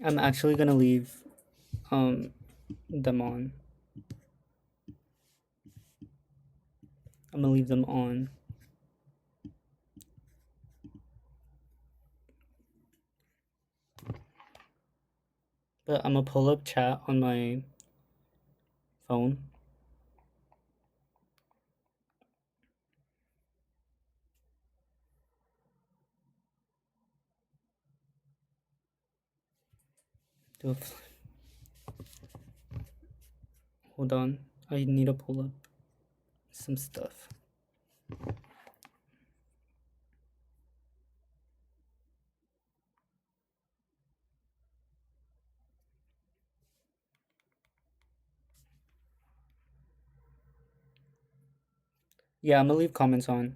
I'm actually gonna leave them on. I'm gonna leave them on. But I'm gonna pull up chat on my phone. Hold on. I need to pull up some stuff. Yeah, I'm gonna leave comments on.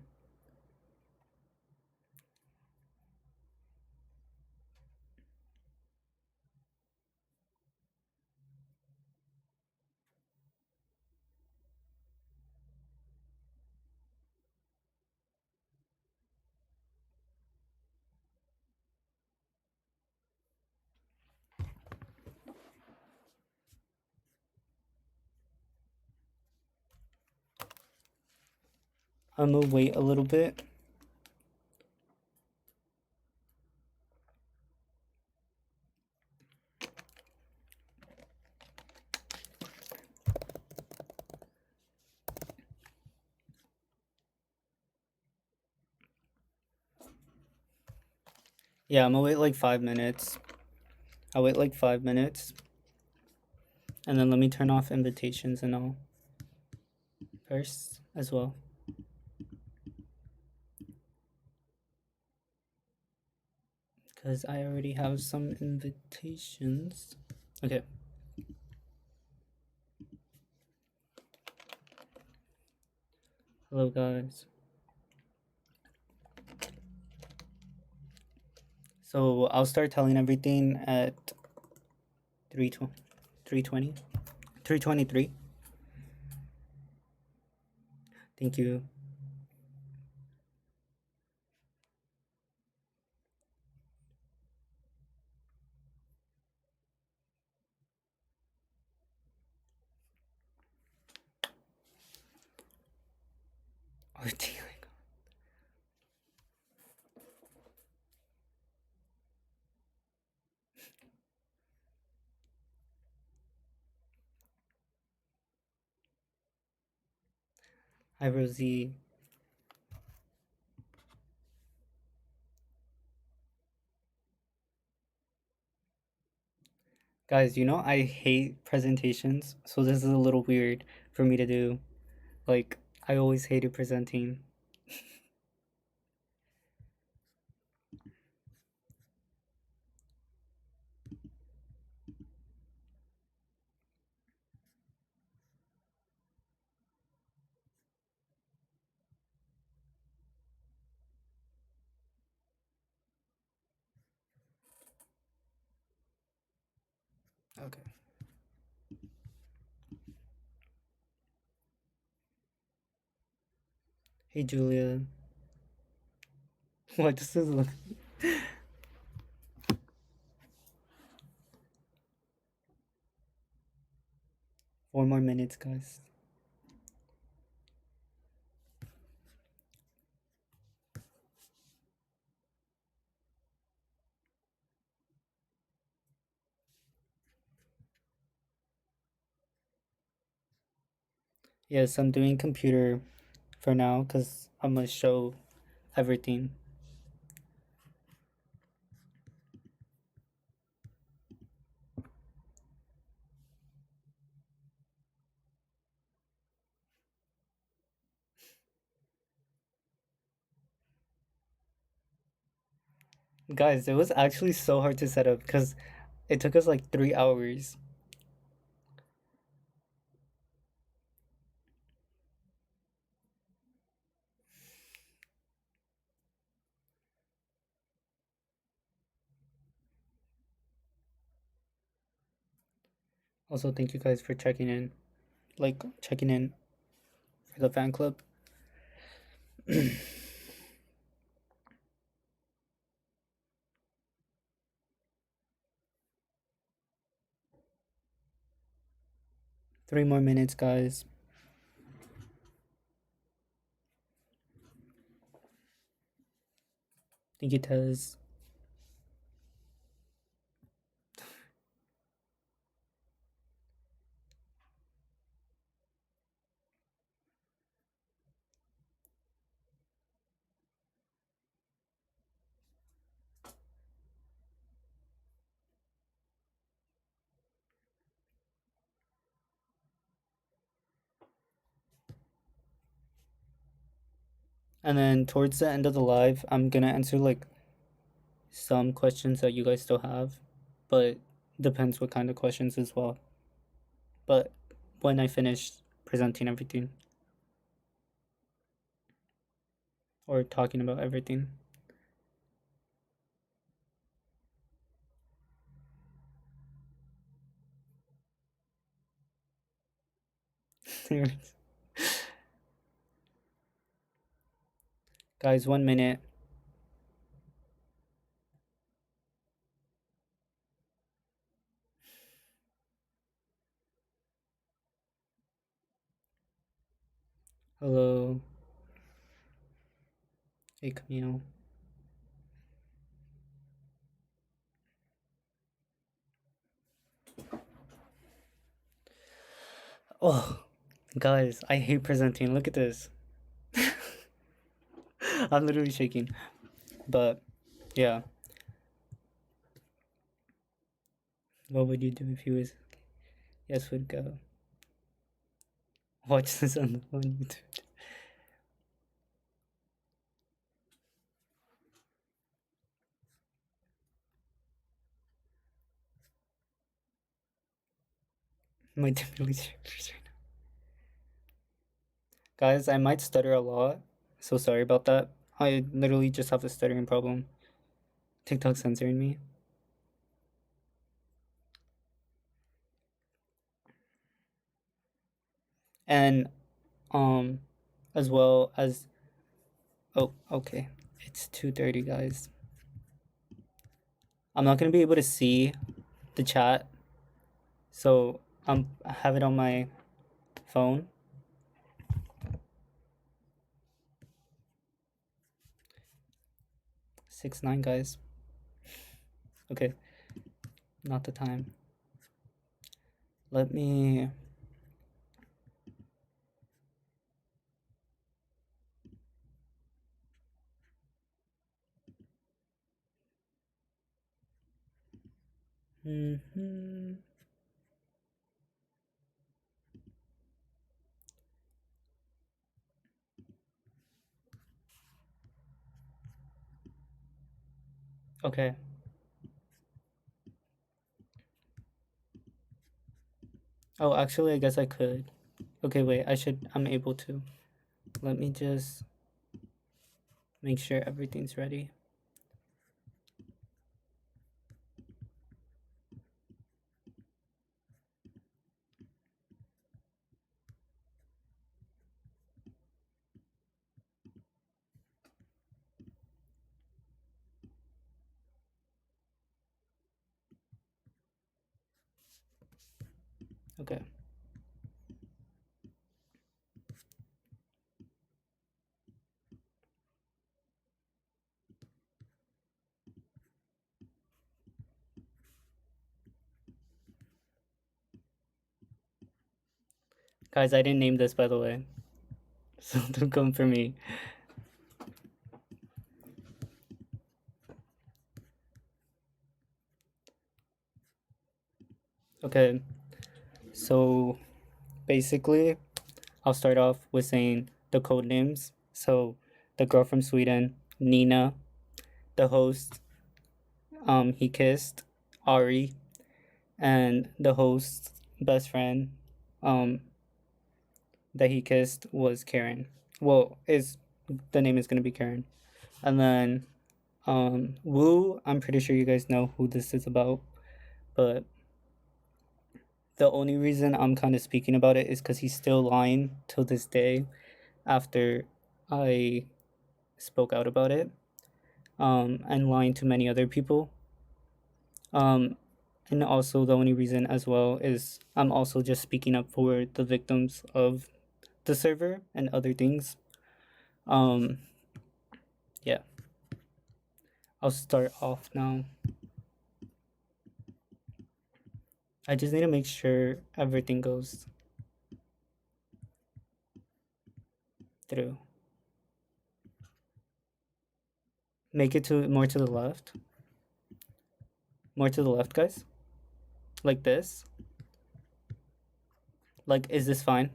I'm gonna wait a little bit. Yeah, I'm gonna wait like 5 minutes. I'll wait like 5 minutes. And then let me turn off invitations and all first as well. Because I already have some invitations. Okay. Hello, guys. So I'll start telling everything at 3:20, 3:20, 3:23. Thank you. Oh, dear. Hi, Rosie. Guys, you know I hate presentations, so this is a little weird for me to do. Like, I always hated presenting. Okay. Hey, Julia. What does this look? 4 more minutes, guys. Yes, I'm doing computer for now because I'm gonna show everything. Guys, it was actually so hard to set up because it took us like 3 hours. Also, thank you guys for checking in. Like, checking in for the fan club. 3 more minutes, guys. Thank you, Tez. And then towards the end of the live, I'm gonna answer like some questions that you guys still have, but depends what kind of questions as well. But when I finish presenting everything or talking about everything. Guys, 1 minute. Hello. Hey, Camille. Oh, guys, I hate presenting. Look at this. I'm literally shaking. But yeah. What would you do if you was yes would go? Watch this on YouTube. My really shivers right now. Guys, I might stutter a lot. So sorry about that. I literally just have a stuttering problem. TikTok censoring me. And as well as oh, okay. It's 2:30, guys. I'm not gonna be able to see the chat, so I have it on my phone. 6-9, guys. Okay, not the time. Let me. Okay. Oh, actually, I guess I could. Okay, wait. I'm able to. Let me just make sure everything's ready. Okay. Guys, I didn't name this, by the way. So don't come for me. Okay. So basically, I'll start off with saying the code names. So the girl from Sweden, Nina. The host, he kissed Ari, and the host's best friend, um, that he kissed was Karen. Well, is the name is gonna be Karen, and then Wu. I'm pretty sure you guys know who this is about, but the only reason I'm kind of speaking about it is because he's still lying till this day, after I spoke out about it, and lying to many other people. Um, And also, the only reason as well is I'm also just speaking up for the victims of the server and other things. Um, yeah, I'll start off now. I just need to make sure everything goes through. Make it to more to the left. More to the left, guys. Like this. Like, is this fine?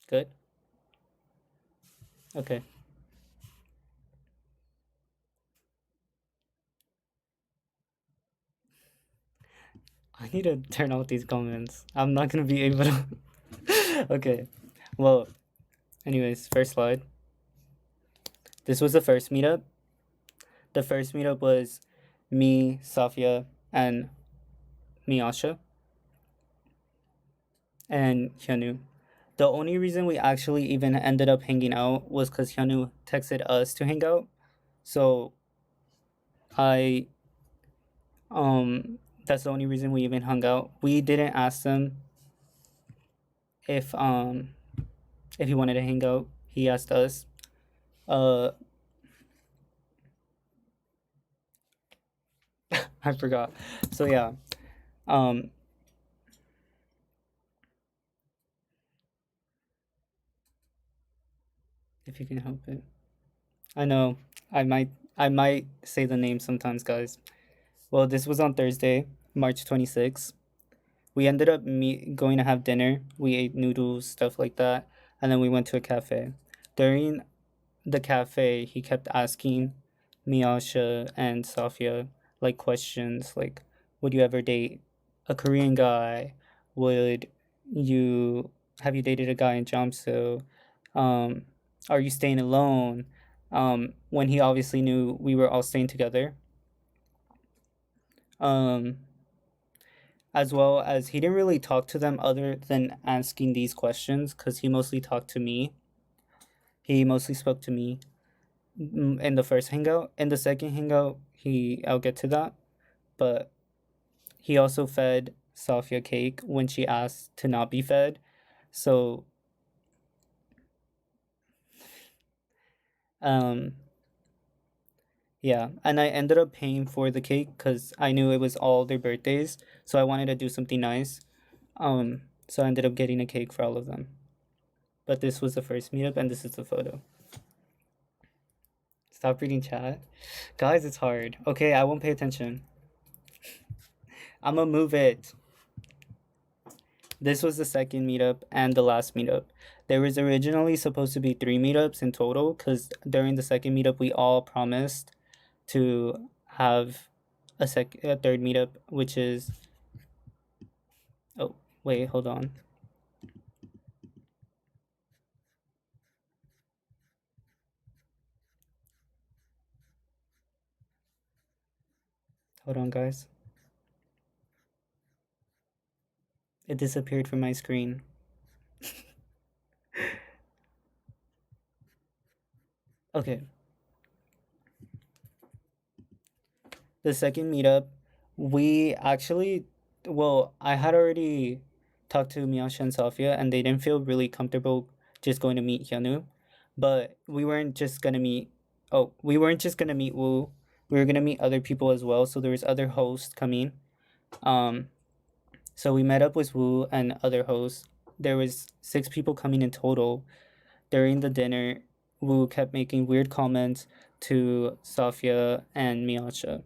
Good. Okay. I need to turn off these comments. I'm not gonna be able to. Okay. Well, anyways, first slide. This was the first meetup. The first meetup was me, Safia, and Miyasha, and Hyunu. The only reason we actually even ended up hanging out was because Hyunu texted us to hang out. So I that's the only reason we even hung out. We didn't ask them if if he wanted to hang out. He asked us. Uh I forgot. So yeah. Um if you can help it. I know I might say the name sometimes, guys. Well, this was on Thursday, March 26th. We ended up going to have dinner. We ate noodles, stuff like that, and then we went to a cafe. During the cafe, he kept asking Miyasha and Safia like questions like, "Would you ever date a Korean guy? Would you have you dated a guy in Jamsu? Um, are you staying alone?" When he obviously knew we were all staying together. Um, as well as he didn't really talk to them other than asking these questions because he mostly talked to me. He mostly spoke to me in the first hangout. In the second hangout, I'll get to that, but he also fed Safia cake when she asked to not be fed. So um yeah, and I ended up paying for the cake because I knew it was all their birthdays, so I wanted to do something nice. So I ended up getting a cake for all of them. But this was the first meetup, and this is the photo. Stop reading chat. Guys, it's hard. Okay, I won't pay attention. I'm gonna move it. This was the second meetup and the last meetup. There was originally supposed to be 3 meetups in total because during the second meetup, we all promised to have a third meetup, which is. Oh, wait, hold on. Hold on, guys. It disappeared from my screen. Okay. The second meetup, we actually, well, I had already talked to Miyasha and Sofia, and they didn't feel really comfortable just going to meet Hyunu. But we weren't just gonna meet. Oh, we weren't just gonna meet Woo. We were gonna meet other people as well. So there was other hosts coming. Um, so we met up with Woo and other hosts. There was 6 people coming in total. During the dinner, Wu kept making weird comments to Safia and Miyasha.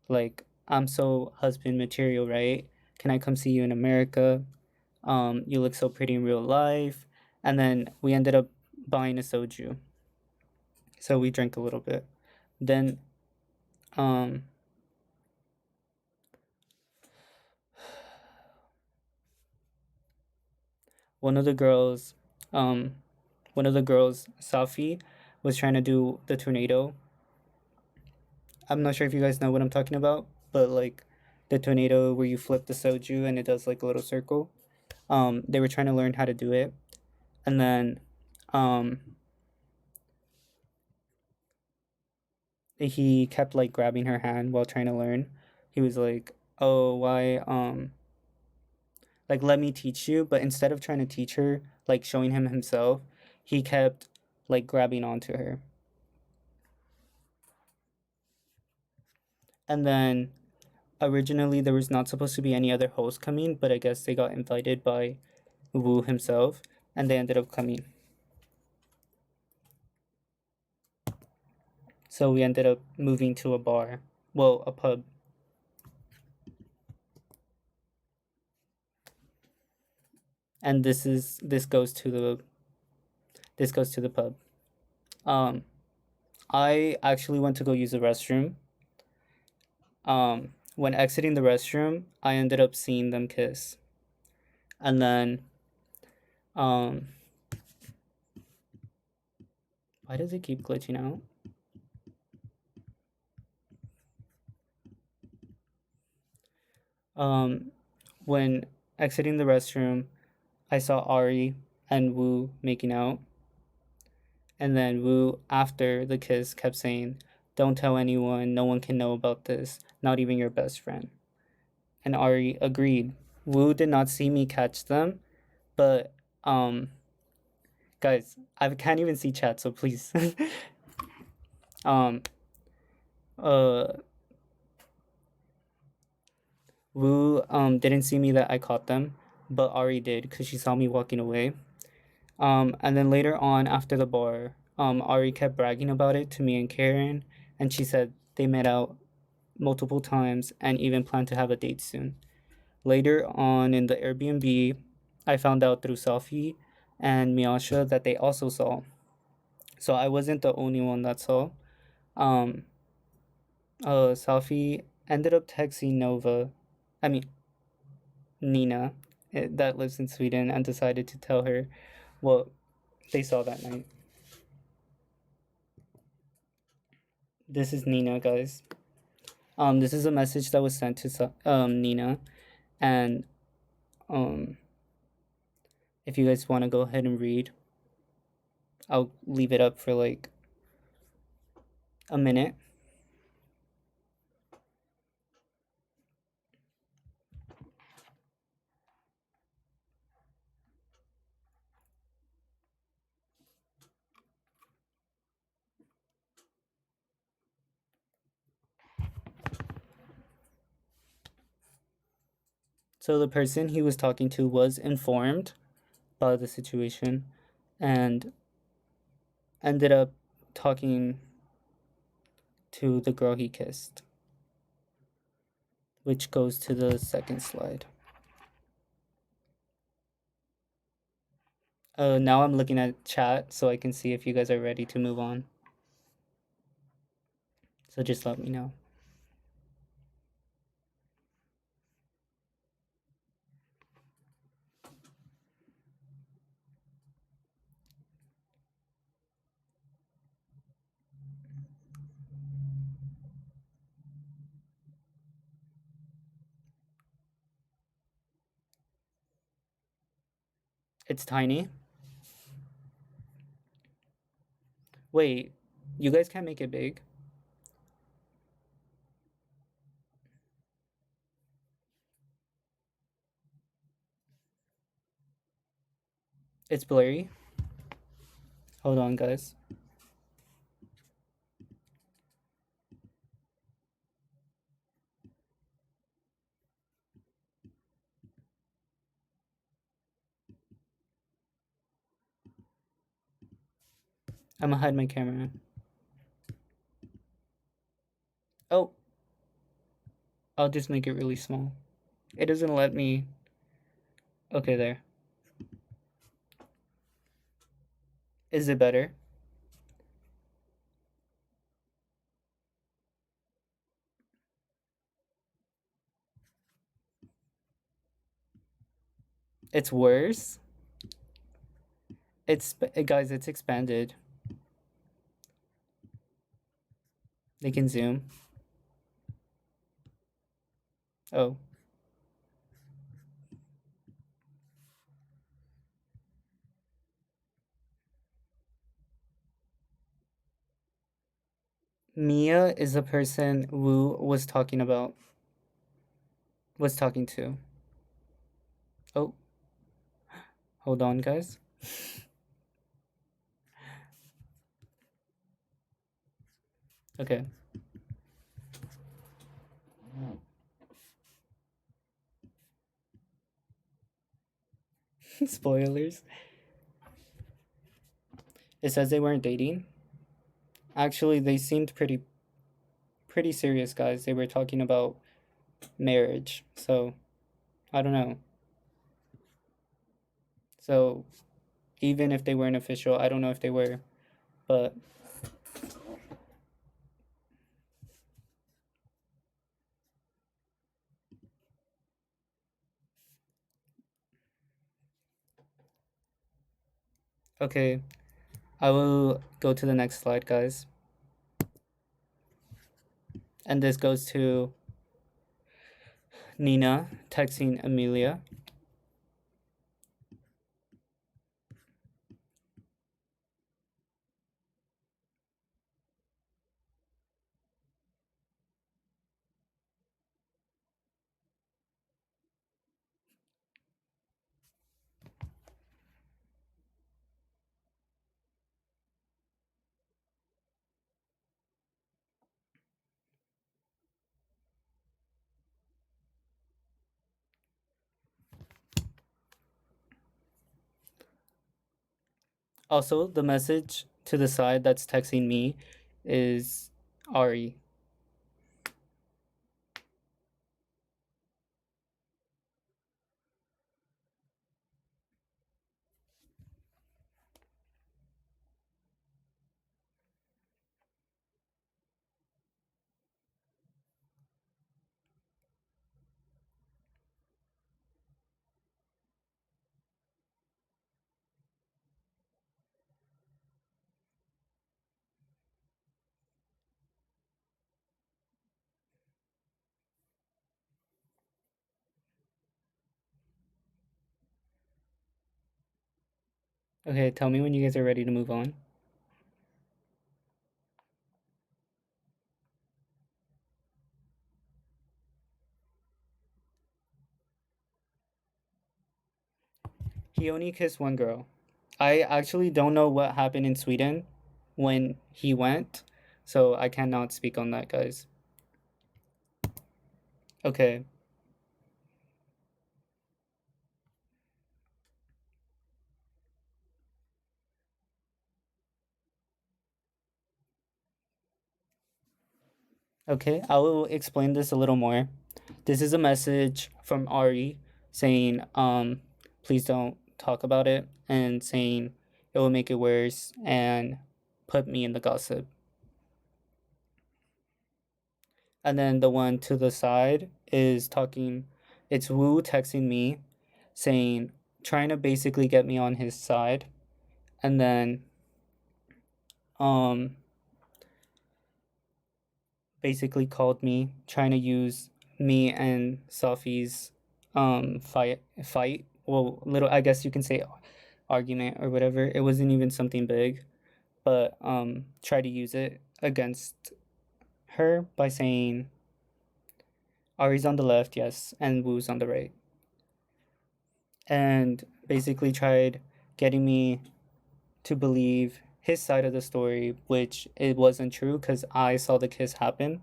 Like, I'm so husband material, right? Can I come see you in America? You look so pretty in real life. And then we ended up buying a soju. So we drank a little bit. Then um one of the girls um Safi, was trying to do the tornado. I'm not sure if you guys know what I'm talking about, but like the tornado where you flip the soju and it does like a little circle. They were trying to learn how to do it, and then um, he kept like grabbing her hand while trying to learn. He was like, "Oh, why like let me teach you," but instead of trying to teach her, like showing him himself, he kept like grabbing onto her. And then originally there was not supposed to be any other host coming, but I guess they got invited by Wu himself and they ended up coming. So we ended up moving to a bar. Well, a pub. And this goes to the pub. Um I actually went to go use the restroom. When exiting the restroom, I ended up seeing them kiss. And then um why does it keep glitching out? Um when exiting the restroom, I saw Ari and Wu making out. And then Wu, after the kiss, kept saying, "Don't tell anyone, no one can know about this, not even your best friend." And Ari agreed. Wu did not see me catch them, but guys, I can't even see chat, so please. um uh Wu didn't see me that I caught them, but Ari did because she saw me walking away. And then later on after the bar, Ari kept bragging about it to me and Karen, and she said they met out multiple times and even plan to have a date soon. Later on in the Airbnb, I found out through Selfie and Miyasha that they also saw. So I wasn't the only one that saw. Um, Selfie ended up texting I mean Nina, that lives in Sweden, and decided to tell her what they saw that night. This is Nina, guys. This is a message that was sent to Nina, and um, if you guys want to go ahead and read, I'll leave it up for like a minute. So the person he was talking to was informed about the situation and ended up talking to the girl he kissed, which goes to the second slide. Now I'm looking at chat so I can see if you guys are ready to move on. So just let me know. It's tiny. Wait, you guys can't make it big? It's blurry. Hold on, guys. I'm gonna hide my camera. Oh, I'll just make it really small. It doesn't let me. Okay, there. Is it better? It's worse. It's guys, it's expanded. They can zoom. Oh, Mia is the person Wu was talking about, was talking to. Oh, hold on, guys. Okay. Spoilers. It says they weren't dating. Actually, they seemed pretty serious, guys. They were talking about marriage. So, I don't know. So, even if they weren't official, I don't know if they were, but okay. I will go to the next slide, guys. And this goes to Nina texting Amelia. Also, the message to the side that's texting me is Ari. Okay, tell me when you guys are ready to move on. He only kissed one girl. I actually don't know what happened in Sweden when he went, so I cannot speak on that, guys. Okay. Okay, I will explain this a little more. This is a message from Ari saying, please don't talk about it, and saying it will make it worse and put me in the gossip. And then the one to the side is talking, it's Wu texting me saying, trying to basically get me on his side. And then, um, basically called me, trying to use me and Sophie's, fight. Well, little, I guess you can say argument or whatever. It wasn't even something big, but, try to use it against her by saying, Ari's on the left, yes, and Wu's on the right. And basically tried getting me to believe his side of the story, which it wasn't true because I saw the kiss happen.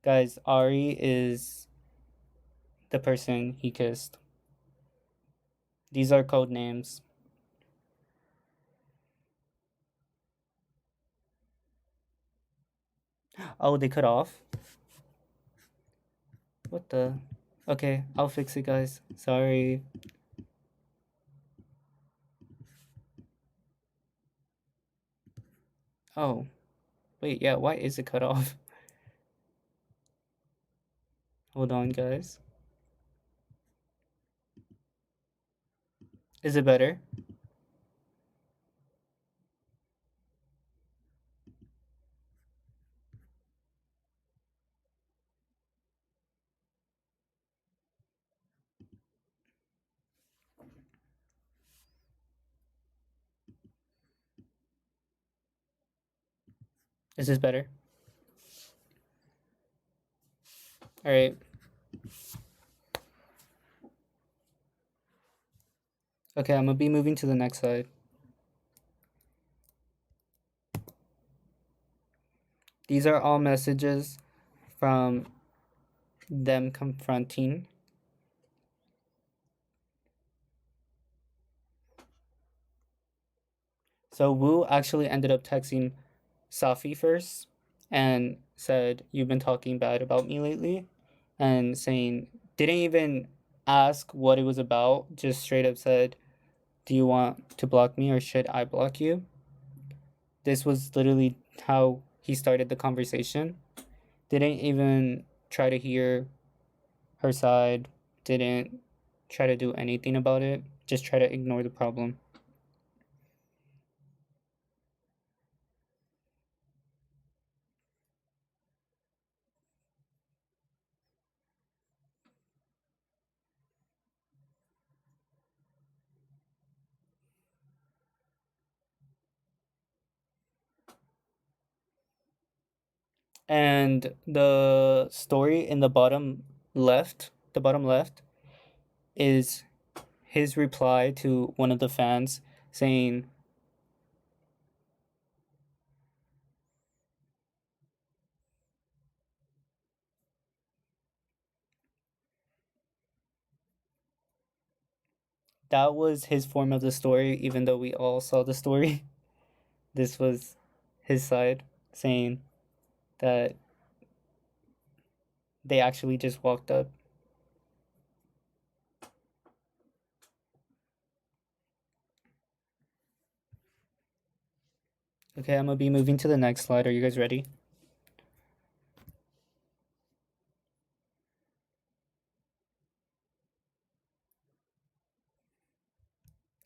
Guys, Ari is the person he kissed. These are code names. Oh, they cut off? What the? Okay, I'll fix it, guys. Sorry. Oh, wait, yeah, why is it cut off? Hold on, guys. Is it better? Is this better? All right. Okay, I'm gonna be moving to the next slide. These are all messages from them confronting. So Wu actually ended up texting Safi first and said, "You've been talking bad about me lately," and saying, didn't even ask what it was about, just straight up said, "Do you want to block me or should I block you?" This was literally how he started the conversation. Didn't even try to hear her side, didn't try to do anything about it, just try to ignore the problem. And the story in the bottom left, is his reply to one of the fans saying, that was his form of the story, even though we all saw the story. This was his side saying that they actually just walked up. Okay, I'm gonna be moving to the next slide. Are you guys ready?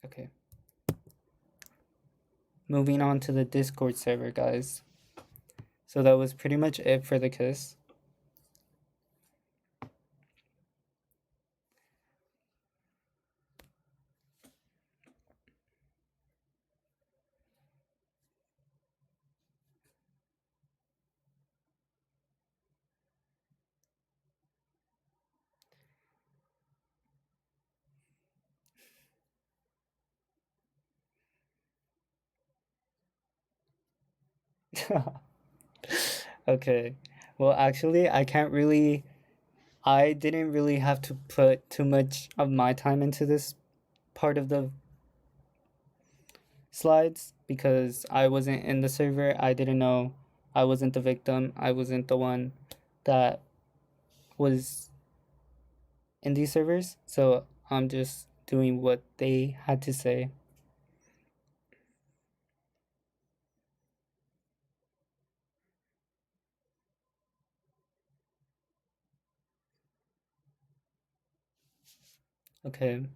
Okay. Moving on to the Discord server, guys. So that was pretty much it for the kiss. Okay. Well, actually, I didn't really have to put too much of my time into this part of the slides because I wasn't in the server. I didn't know. I wasn't the victim. I wasn't the one that was in these servers. So I'm just doing what they had to say. Okay.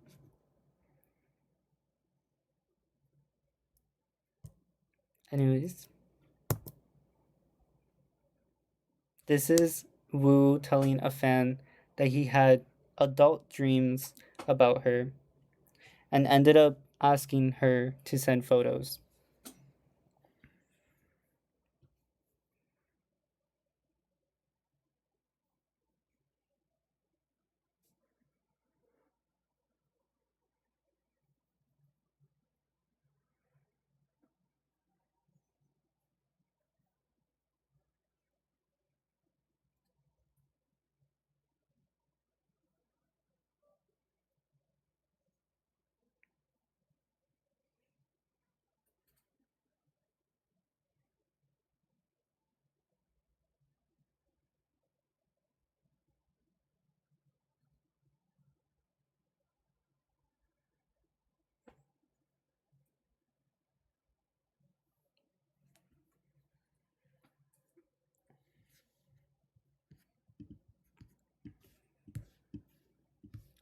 Anyways, this is Wu telling a fan that he had adult dreams about her and ended up asking her to send photos.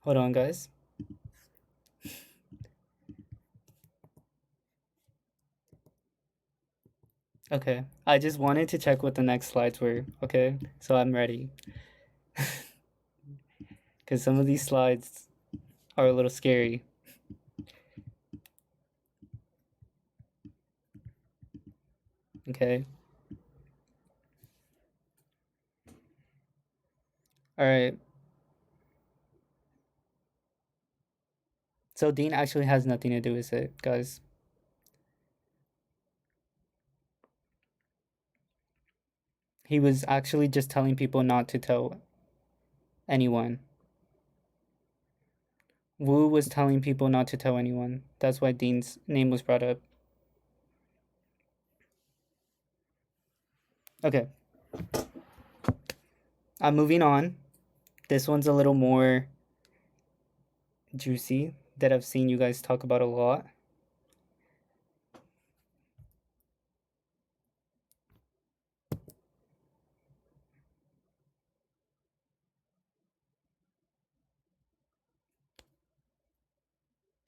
Hold on, guys. Okay, I just wanted to check what the next slides were. Okay, so I'm ready. Because some of these slides are a little scary. Okay. All right. So Dean actually has nothing to do with it, guys. He was actually just telling people not to tell anyone. Wu was telling people not to tell anyone. That's why Dean's name was brought up. Okay. I'm moving on. This one's a little more juicy that I've seen you guys talk about a lot.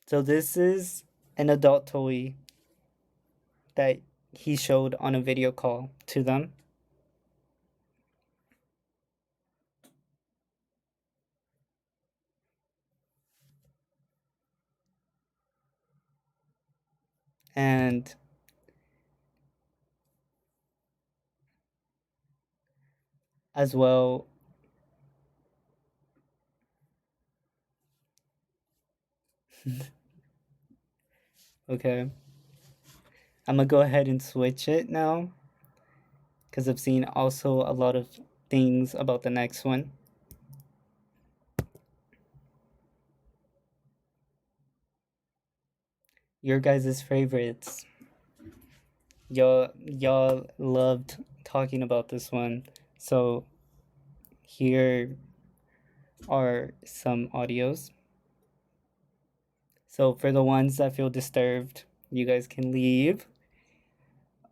So this is an adult toy that he showed on a video call to them. And as well, okay, I'm gonna go ahead and switch it now because I've seen also a lot of things about the next one. Your guys' favorites. Y'all loved talking about this one. So here are some audios. So for the ones that feel disturbed, you guys can leave.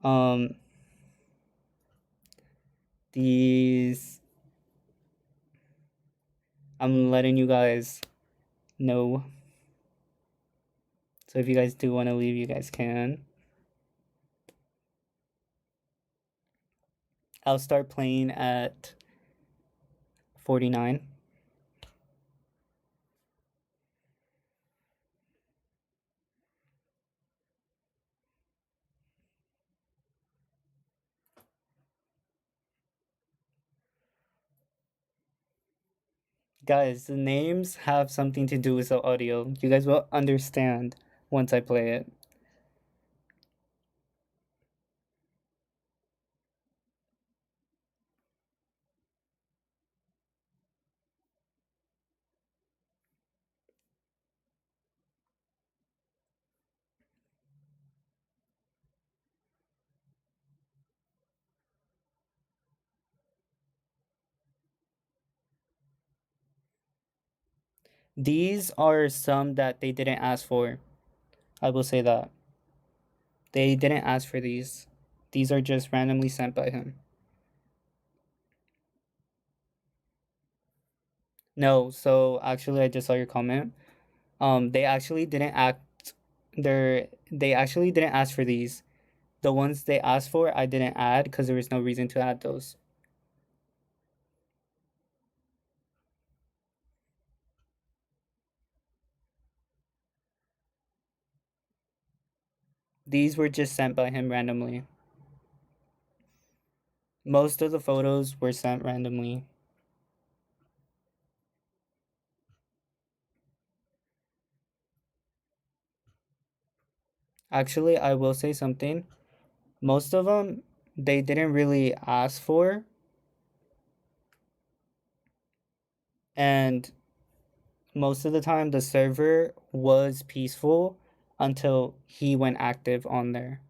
Um these I'm letting you guys know. So if you guys do want to leave, you guys can. I'll start playing at 49. Guys, the names have something to do with the audio. You guys will understand once I play it. These are some that they didn't ask for. I will say that. They didn't ask for these. These are just randomly sent by him. No, so actually I just saw your comment. They actually didn't act they actually didn't ask for these. The ones they asked for I didn't add because there was no reason to add those. These were just sent by him randomly. Most of the photos were sent randomly. Actually, I will say something. Most of them they didn't really ask for, and most of the time the server was peaceful until he went active on there.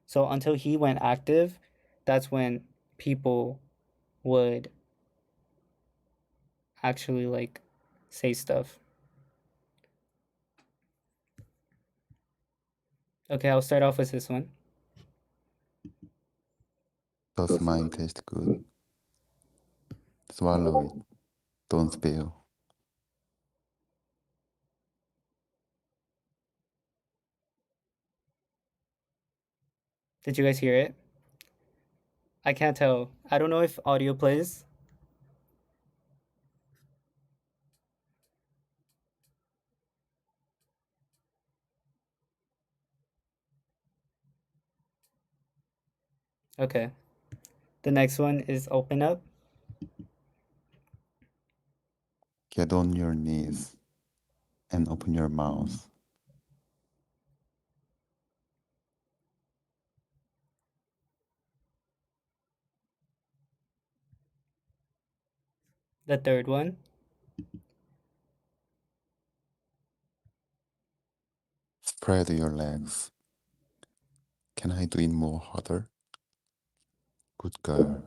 So until he went active, that's when people would actually like say stuff. Okay, I'll start off with this one. Does mine taste good? Swallow it. Don't spill. Did you guys hear it? I can't tell. I don't know if audio plays. Okay. The next one is open up. Get on your knees and open your mouth. The third one. Spread your legs. Can I do it more harder? Good girl.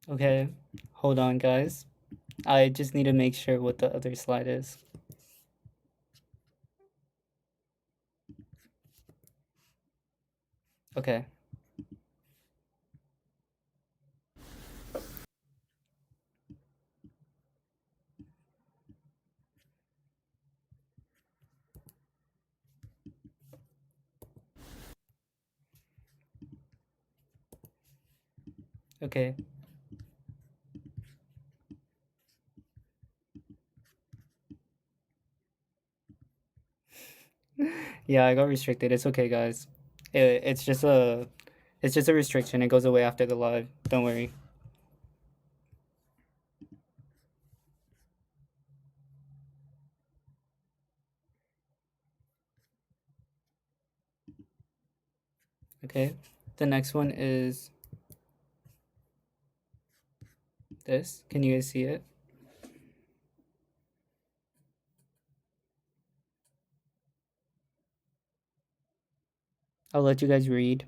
Okay, hold on, guys. I just need to make sure what the other slide is. Okay. Okay. Yeah, I got restricted. It's okay, guys. It's just a restriction. It goes away after the live. Don't worry. Okay. The next one is this. Can you guys see it? I'll let you guys read.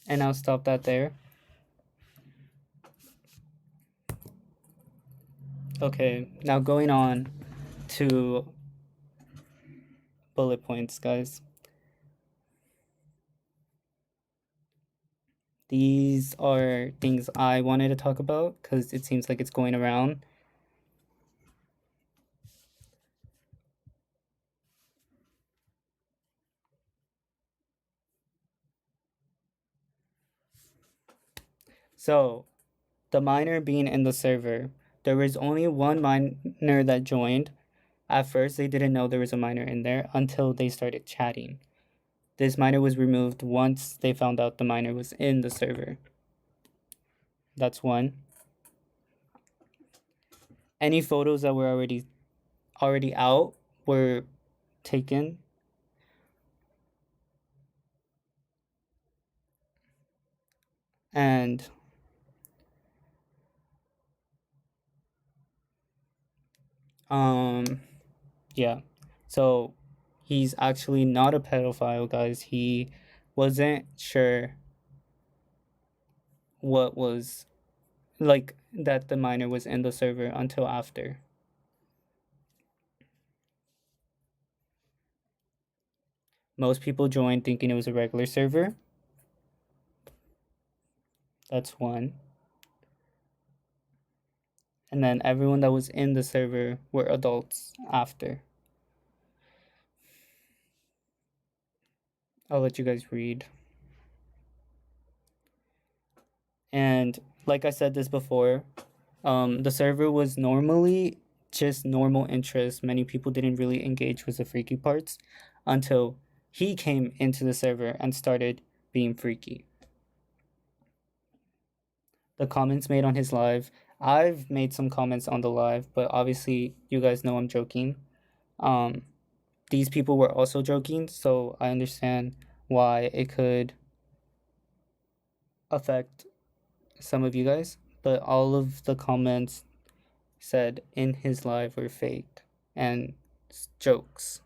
And I'll stop that there. Okay, now going on to bullet points, guys. These are things I wanted to talk about because it seems like it's going around. So, the miner being in the server, there was only one miner that joined. At first, they didn't know there was a miner in there until they started chatting. This miner was removed once they found out the miner was in the server. That's one. Any photos that were already out were taken. And yeah. So he's actually not a pedophile, guys. He wasn't sure what was like that the minor was in the server until after. Most people joined thinking it was a regular server. That's one. And then everyone that was in the server were adults after. I'll let you guys read. And like I said this before, the server was normally just normal interest. Many people didn't really engage with the freaky parts until he came into the server and started being freaky. The comments made on his live, I've made some comments on the live, but obviously you guys know I'm joking. Um, these people were also joking, so I understand why it could affect some of you guys, but all of the comments said in his live were fake and jokes.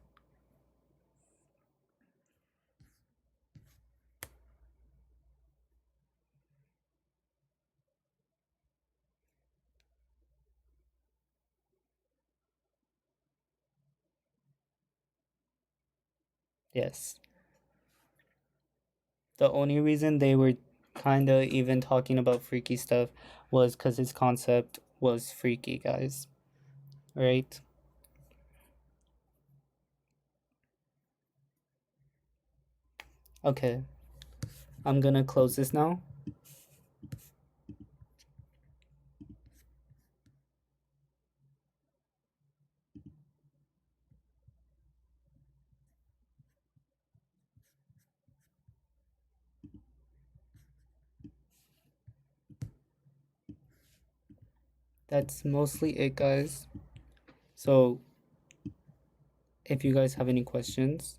Yes. The only reason they were kind of even talking about freaky stuff was because his concept was freaky, guys. Right? Okay. I'm gonna close this now. That's mostly it, guys. So, if you guys have any questions,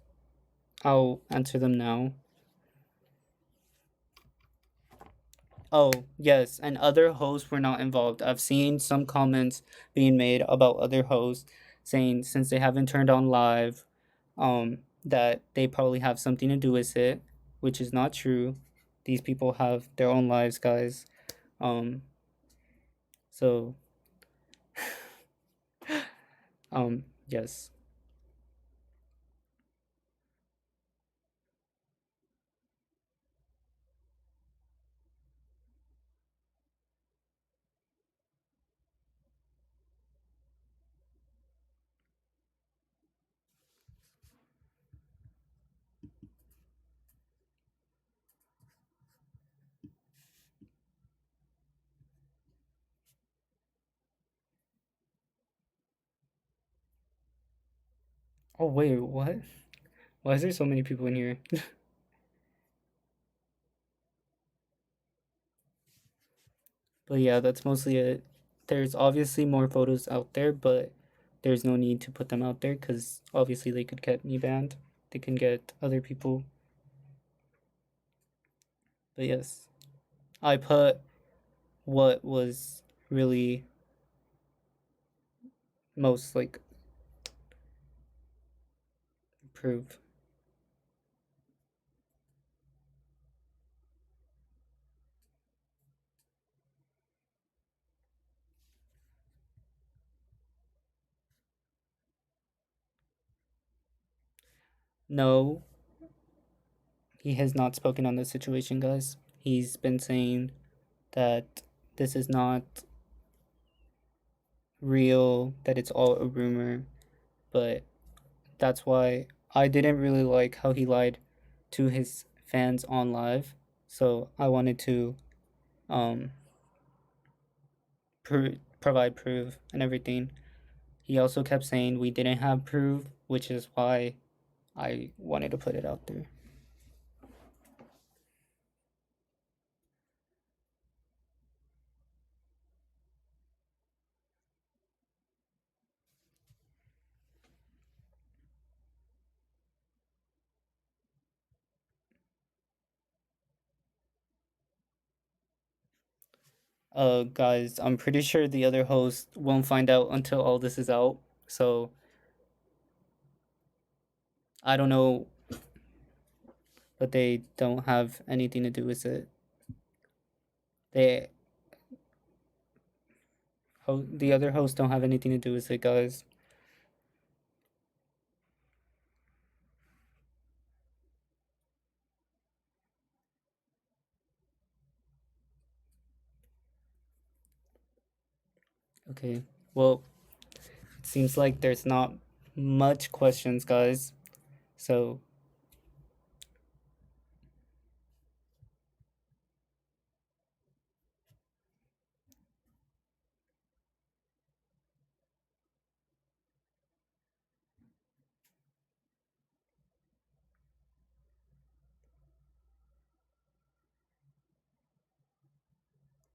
I'll answer them now. Oh, yes, and other hosts were not involved. I've seen some comments being made about other hosts saying since they haven't turned on live, that they probably have something to do with it, which is not true. These people have their own lives, guys. Um, so, yes. Oh, wait, what? Why is there so many people in here? But yeah, that's mostly it. There's obviously more photos out there, but there's no need to put them out there because obviously they could get me banned. They can get other people. But yes, I put what was really most like proof. No, he has not spoken on this situation, guys. He's been saying that this is not real, that it's all a rumor, but that's why I didn't really like how he lied to his fans on live. So I wanted to um, provide proof and everything. He also kept saying we didn't have proof, which is why I wanted to put it out there. Guys, I'm pretty sure the other host won't find out until all this is out. So I don't know, but they don't have anything to do with it. They the other hosts don't have anything to do with it, guys. Okay. Well, it seems like there's not much questions, guys. So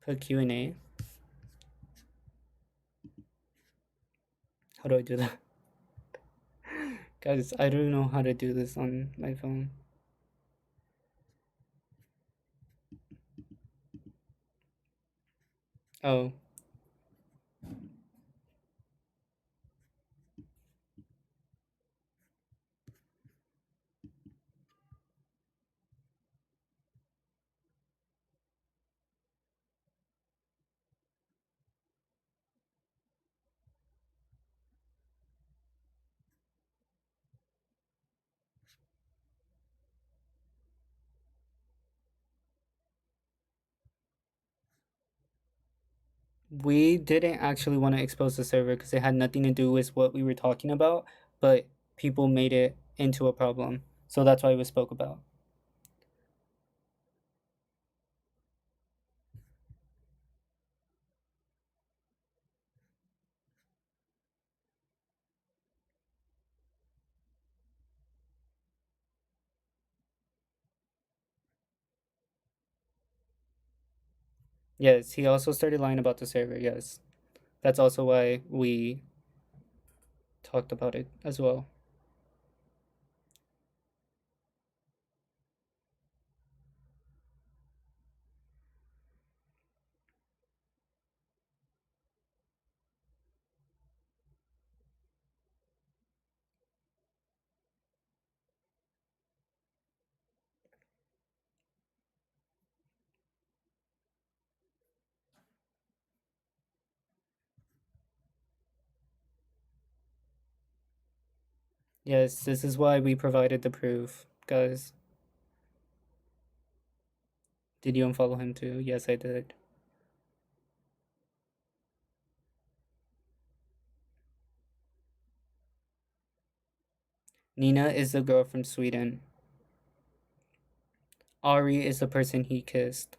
put Q&A. How do I do that? Guys, I don't know how to do this on my phone. Oh, We didn't actually want to expose the server because it had nothing to do with what we were talking about, but people made it into a problem. So that's why it was spoke about. Yes, he also started lying about the server. Yes. That's also why we talked about it as well. Yes, this is why we provided the proof, guys. Did you unfollow him too? Yes, I did. Nina is the girl from Sweden. Ari is the person he kissed.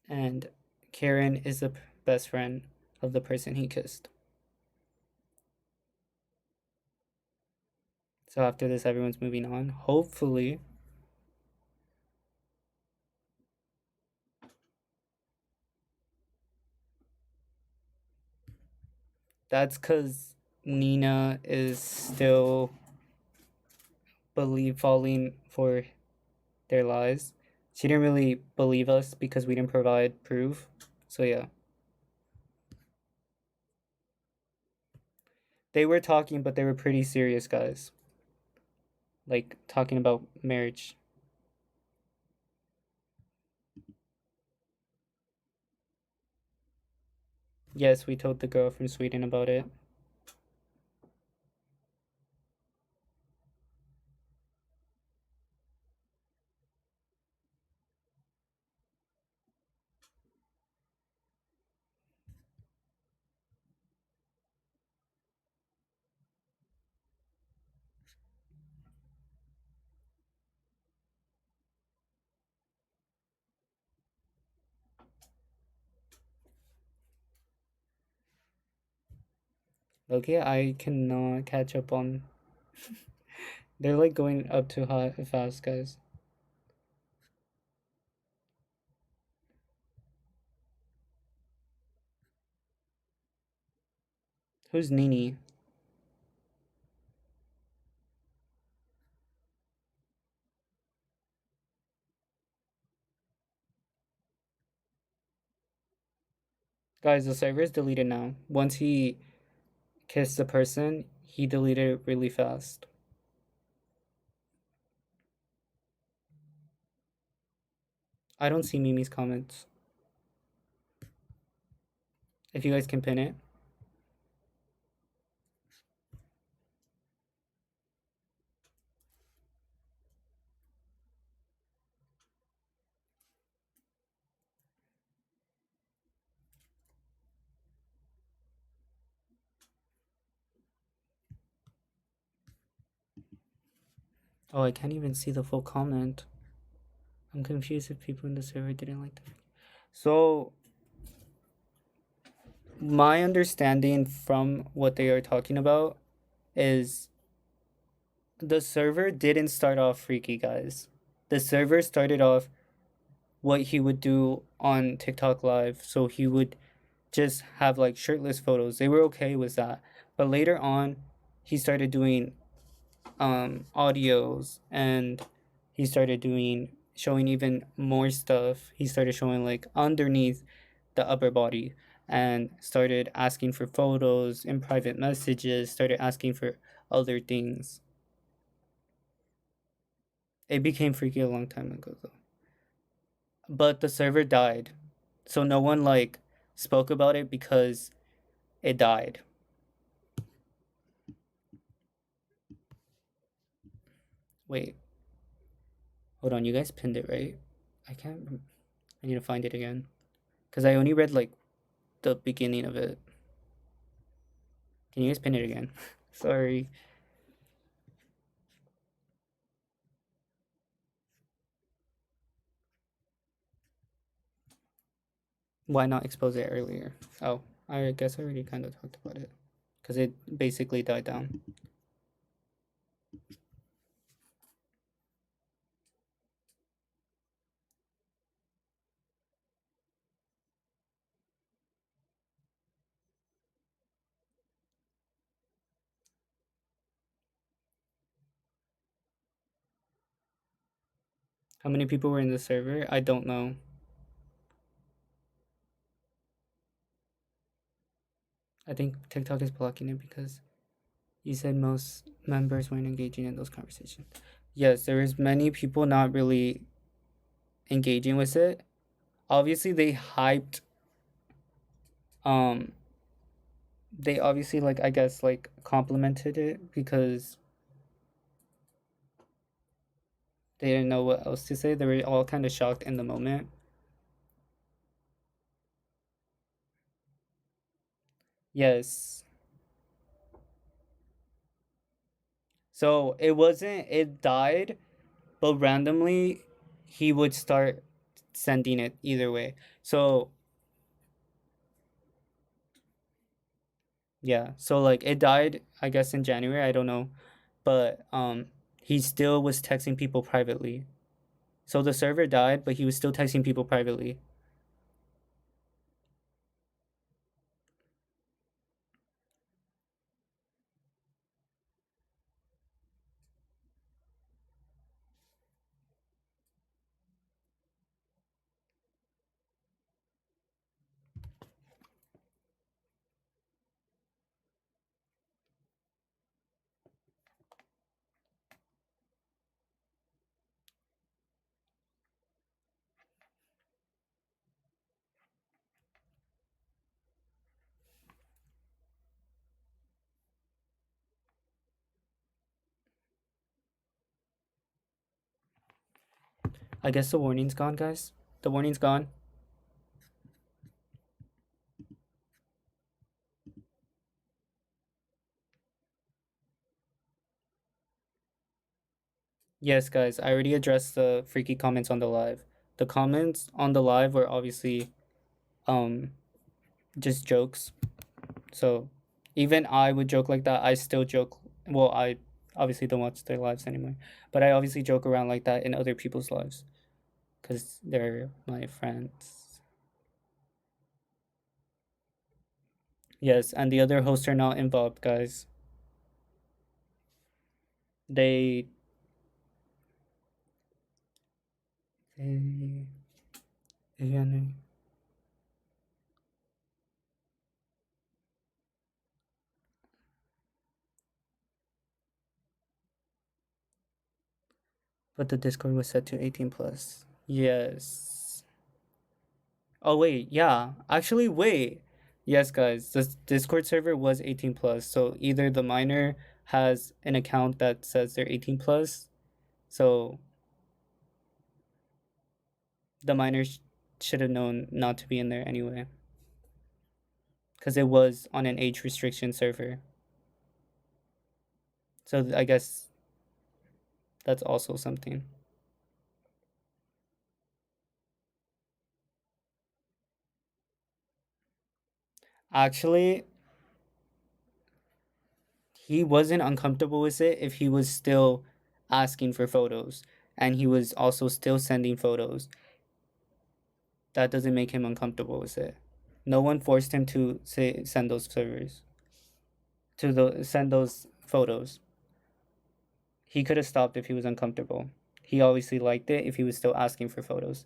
And Karen is the best friend of the person he kissed. So after this, everyone's moving on. Hopefully, that's because Nina is still falling for their lies. She didn't really believe us because we didn't provide proof. So yeah. They were talking, but they were pretty serious guys. Like talking about marriage. Yes, we told the girl from Sweden about it. Okay, I cannot catch up on. They're like going up too high fast, guys. Who's Nini? Guys, the server is deleted now. Once he kissed the person, he deleted it really fast. I don't see Mimi's comments. If you guys can pin it. Oh, I can't even see the full comment. I'm confused if people in the server didn't like the. So, my understanding from what they are talking about is the server didn't start off freaky, guys. The server started off what he would do on TikTok Live. So he would just have like shirtless photos. They were okay with that. But later on, he started doing audios, and he started doing showing even more stuff. He started showing like underneath the upper body and started asking for photos in private messages, started asking for other things. It became freaky a long time ago though. But the server died. So no one like spoke about it because it died. Wait, hold on, you guys pinned it, right? I can't. I need to find it again. because I only read like the beginning of it. Can you guys pin it again? Sorry. Why not expose it earlier? Oh, I guess I already kind of talked about it because it basically died down. How many people were in the server? I don't know. I think TikTok is blocking it because you said most members weren't engaging in those conversations. Yes, there is many people not really engaging with it. Obviously, um they obviously like I guess like complimented it because they didn't know what else to say. They were all kind of shocked in the moment. Yes. So it wasn't it died, but randomly he would start sending it either way. So yeah, so like it died I guess in January, I don't know, but he still was texting people privately. So the server died, but he was still texting people privately. I guess the warning's gone, guys. The warning's gone. Yes, guys, I already addressed the freaky comments on the live. The comments on the live were obviously um just jokes. So even I would joke like that. I still joke. Well, I obviously don't watch their lives anymore, but I obviously joke around like that in other people's lives because they're my friends. Yes, and the other hosts are not involved, guys. They they yeah, no. But the Discord was set to 18 plus. Yes. Oh wait, yeah. Actually, wait. Yes, guys, this Discord server was 18 plus. So either the minor has an account that says they're 18 plus, so the minor should have known not to be in there anyway, because it was on an age restriction server. So I guess that's also something. Actually, he wasn't uncomfortable with it if he was still asking for photos and he was also still sending photos. That doesn't make him uncomfortable with it. No one forced him to say send those servers send those photos. He could have stopped if he was uncomfortable. He obviously liked it if he was still asking for photos.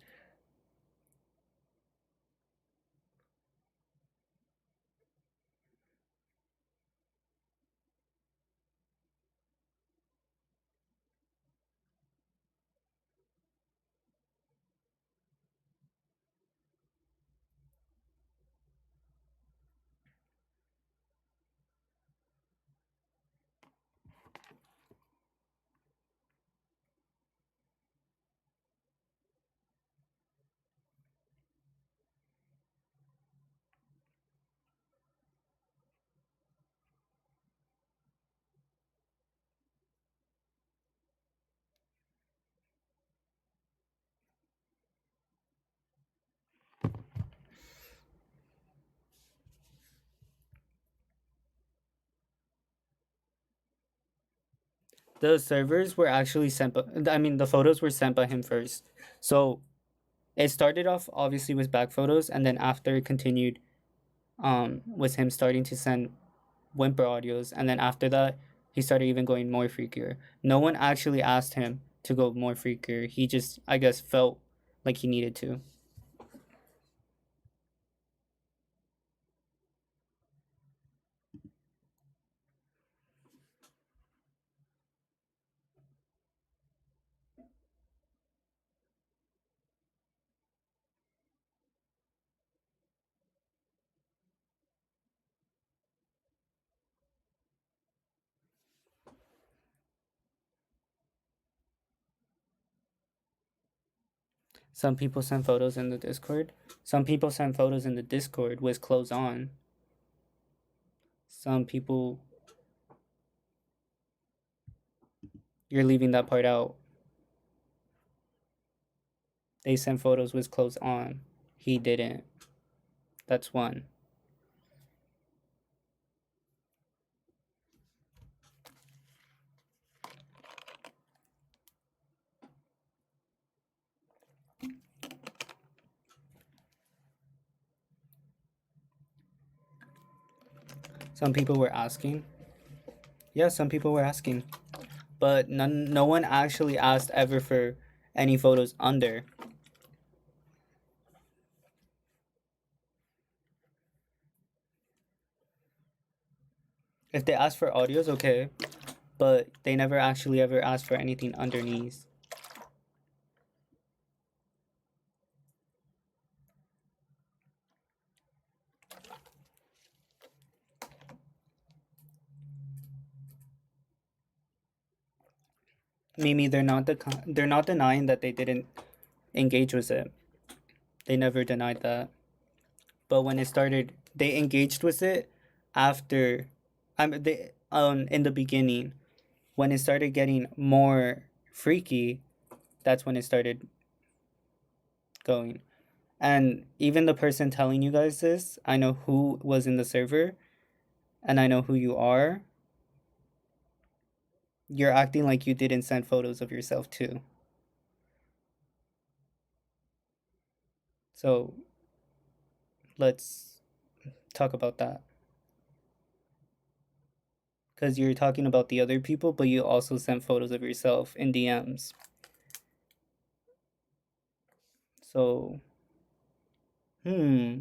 The servers were actually sent by, I mean, the photos were sent by him first. So it started off obviously with back photos, and then after it continued with him starting to send whimper audios, and then after that he started even going more freakier. No one actually asked him to go more freakier. He just, I guess, felt like he needed to. Some people send photos in the Discord. Some people send photos in the Discord with clothes on. Some people, you're leaving that part out. They sent photos with clothes on. He didn't. That's one. Some people were asking. Yeah, some people were asking. But no one actually asked ever for any photos under. If they asked for audios, okay. But they never actually ever asked for anything underneath. Mimi, they're not denying that they didn't engage with it. They never denied that. But when it started, they engaged with it after, they in the beginning. When it started getting more freaky, that's when it started going. And even the person telling you guys this, I know who was in the server, and I know who you are. You're acting like you didn't send photos of yourself too. So let's talk about that. Because you're talking about the other people, but you also sent photos of yourself in DMs. So, hmm.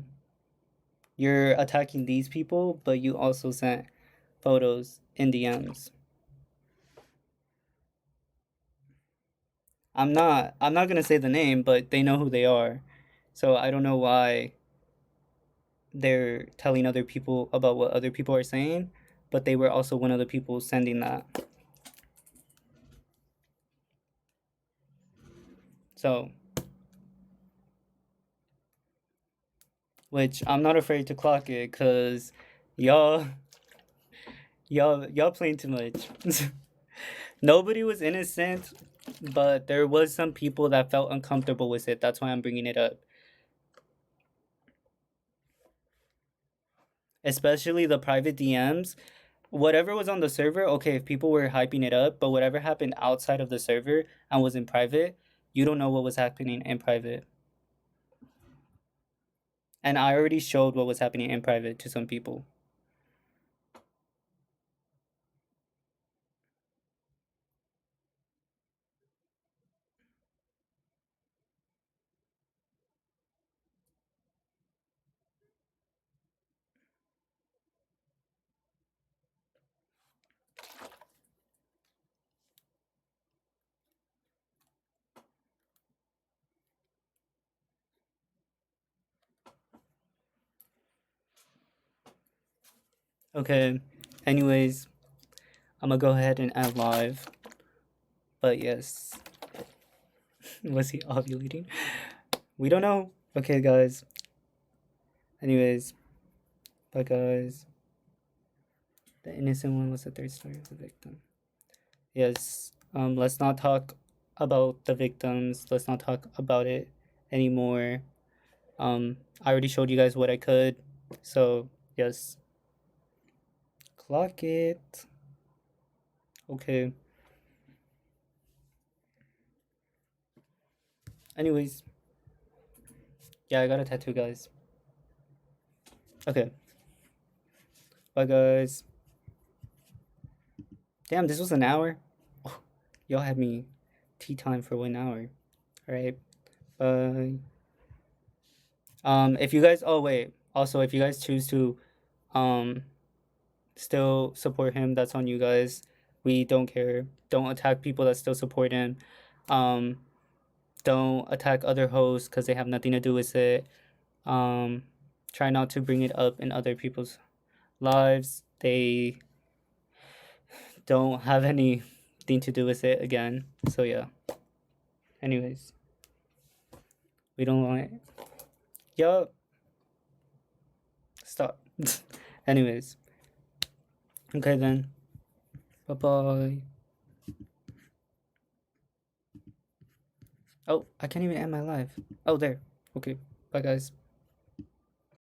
You're attacking these people, but you also sent photos in DMs. I'm not gonna say the name, but they know who they are. So I don't know why they're telling other people about what other people are saying, but they were also one of the people sending that. So, which I'm not afraid to clock it, cause y'all, y'all playing too much. Nobody was innocent, but there was some people that felt uncomfortable with it. That's why I'm bringing it up. Especially the private DMs. Whatever was on the server, okay, if people were hyping it up, but whatever happened outside of the server and was in private, you don't know what was happening in private. And I already showed what was happening in private to some people. Okay, anyways, I'm gonna go ahead and add live. But yes, was he ovulating? We don't know. Okay, guys. Anyways, bye, guys. The innocent one was the third story of the victim. Yes, let's not talk about the victims. Let's not talk about it anymore. I already showed you guys what I could. So, yes, clock it. Okay. Anyways, yeah, I got a tattoo, guys. Okay, bye, guys. Damn, this was an hour. Oh, y'all had me tea time for 1 hour. All right, bye. If you guys, oh wait, also if you guys choose to, um, still support him, that's on you guys. We don't care. Don't attack people that still support him. Um, don't attack other hosts because they have nothing to do with it. Um, try not to bring it up in other people's lives. They don't have anything to do with it again. So yeah. Anyways, we don't want it. Yup. Stop. Anyways. Okay then. Bye bye. Oh, I can't even end my live. Oh, there. Okay. Bye guys.